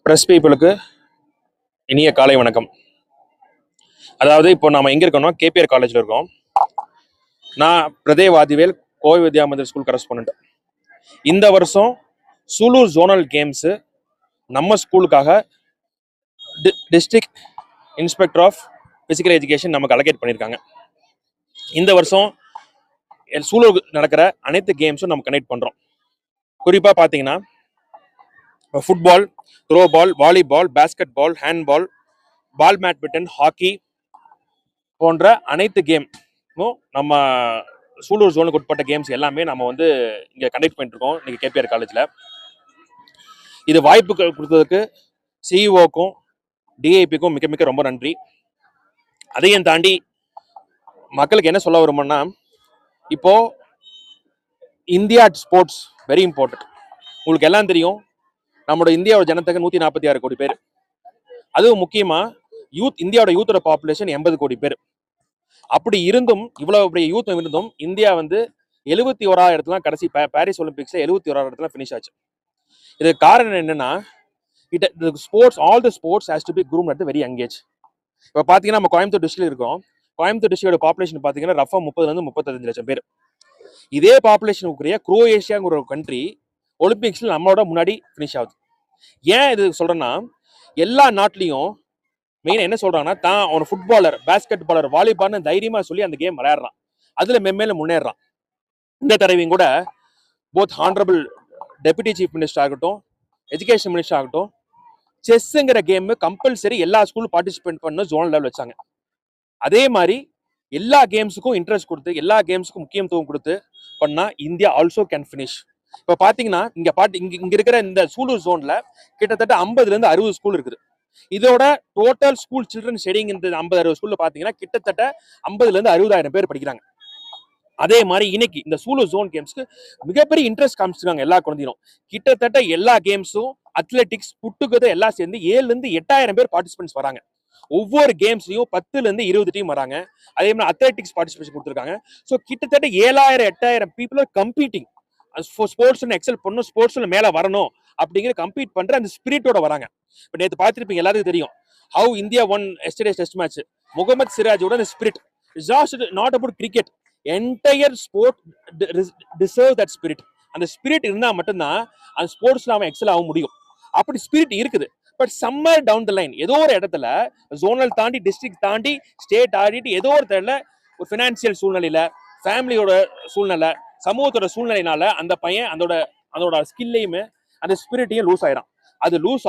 Press பீப்புளுக்கு இனிய காலை வணக்கம். அதாவது இப்போ நாம எங்க இருக்கோம்னா கேபிஆர் காலேஜ்ல இருக்கோம். நான் பிரதேவ் ஆதிவேல், கோவை வித்யா மந்திர் ஸ்கூல் கரஸ்பாண்டன்ட். இந்த வருஷம் சூலூர் ஜோனல் கேம்ஸ் நம்ம ஸ்கூலுக்காக district inspector of physical education நமக்கு அலோகேட் பண்ணியிருக்காங்க. இந்த வருஷம் சூலூர் நடக்கிற அனைத்து கேம்ஸும் நம்ம கனெக்ட் பண்றோம். குறிப்பா பாத்தீங்கன்னா football, throwball, volleyball, basketball, handball, ball badminton, hockey போன்ற அனைத்து கேமும் நம்ம சூலூர் ஜோனுக்கு உட்பட்ட கேம்ஸ் எல்லாமே நம்ம வந்து இங்கே கண்டக்ட் பண்ணிட்டு இருக்கோம் இன்னைக்கு கேபிஆர் காலேஜில். இது வாய்ப்பு கொடுத்ததுக்கு சிஇஓக்கும் டிஐபிக்கும் மிக மிக ரொம்ப நன்றி. அதையும் தாண்டி மக்களுக்கு என்ன சொல்ல வரும்னா, இப்போ இந்தியா ஸ்போர்ட்ஸ் வெரி இம்பார்ட்டன்ட். உங்களுக்கு எல்லாம் தெரியும், நம்மளோட இந்தியாவோட ஜனத்தொகை 146 கோடி பேர். அதுவும் முக்கியமா இந்தியாவோட யூத்தோட பாப்புலேஷன் 80 கோடி பேர். அப்படி இருந்தும், இவ்வளவு பெரிய யூத் இருந்தும், இந்தியா வந்து 71ஆவது இடத்துல கடைசி பாரிஸ் ஒலிம்பிக்ஸ்ல 71ஆவது இடத்துல ஃபினிஷ் ஆச்சு. இதுக்கு காரணம் என்னன்னா, sports, all the sports has to be groomed at a very young age. இப்போ பாத்தீங்கன்னா நம்ம கோயம்புத்தூர் டிஸ்ட்ரிக்ட்ல இருக்கோம். கோயம்புத்தூர் டிஸ்ட்ரிக்டோட பாப்புலேஷன் பாத்தீங்கன்னா ரஃபா 30 to 35 லட்சம் பேர். இதே பாப்புலேஷனுக்குரிய குரோஏஷியாங்கிற ஒரு கண்ட்ரி ஒலிம்பிக்ஸ்ல நம்மளோட முன்னாடி ஃபினிஷ் ஆகுது. ஏன் இது சொல்றேன்னா, எல்லா நாட்டிலையும் மெயினா என்ன சொல்றாங்கன்னா, தான் அவன் ஃபுட்பாலர், பேஸ்கெட் பாலர், வாலிபால்னு தைரியமா சொல்லி அந்த கேம் விளையாடுறான், அதுல மென்மேல முன்னேறான். இந்த தடவையும் கூட both honourable deputy chief minister ஆகட்டும், எஜுகேஷன் மினிஸ்டர் ஆகட்டும், செஸ்ஸுங்கிற கேம் கம்பல்சரி எல்லா ஸ்கூலும் பார்ட்டிசிபேட் பண்ண ஜோனல் லெவல் வச்சாங்க. அதே மாதிரி எல்லா கேம்ஸுக்கும் இன்ட்ரெஸ்ட் கொடுத்து, எல்லா கேம்ஸுக்கும் முக்கியத்துவம் கொடுத்து பண்ணா இந்தியா ஆல்சோ கேன் ஃபினிஷ். இப்ப பாத்தீங்கன்னா இங்க இருக்கிற இந்த சூலூர் ஜோன்ல கிட்டத்தட்ட 50 to 60 ஸ்கூல் இருக்குது. இதோட டோட்டல் ஸ்கூல் சில்ட்ரன் ஸ்டடிங் இந்த 50-60 ஸ்கூல்ல பாத்தீங்கன்னா கிட்டத்தட்ட 50 to 60,000 பேர் படிக்கிறாங்க. அதே மாதிரி இன்னைக்கு இந்த சூலூர் ஜோன் கேம்ஸ்க்கு மிகப்பெரிய இன்ட்ரெஸ்ட் காமிச்சிருக்காங்க எல்லா குழந்தையும். கிட்டத்தட்ட எல்லா கேம்ஸும் அத்லெட்டிக்ஸ் புட்டுகதை எல்லாம் சேர்ந்து 7,000 to 8,000 பேர் பார்ட்டிசிபென்ட்ஸ் வராங்க. ஒவ்வொரு கேம்ஸ்லயும் 10 to 20 டீம் வராங்க. அதே மாதிரி அத்லெட்டிக்ஸ் பார்ட்டிசிபேஷன் கொடுத்துருக்காங்க. ஸோ கிட்டத்தட்ட 7,000 to 8,000 பீப்புள் ஆர் கம்பீட்டிங். ஸ்போர்ட்ஸ்ல எக்ஸல் பண்ணணும், ஸ்போர்ட்ஸ்ல மேல வரணும் அப்படிங்கிற கம்பீட் பண்ற அந்த ஸ்பிரிட்டோட வராங்க. இப்ப நேற்று பார்த்திருப்பீங்க, எல்லாருக்கும் தெரியும் how India won yesterday test match. Mohammed சிராஜோட அந்த spirit is not about cricket. Entire sport deserve that spirit. அந்த ஸ்பிரிட் இருந்தா மட்டும்தான் அந்த ஸ்போர்ட்ஸ்ல அவன் எக்ஸல் ஆக முடியும். அப்படி ஸ்பிரிட் இருக்குது. But somewhere down the line ஏதோ ஒரு இடத்துல ஜோனல் தாண்டி, டிஸ்ட்ரிக்ட் தாண்டி, ஸ்டேட் ஆடிட்டு ஏதோ ஒரு இடத்துல ஒரு பினான்சியல் சூழ்நிலையில, ஃபேமிலியோட சூழ்நிலை, சமூகத்தோட சூழ்நிலையினால அந்த பையன் அதோட ஸ்கில்லையுமே அந்த ஸ்பிரிட்டையும் லூஸ் ஆயிடும். அது லூஸ்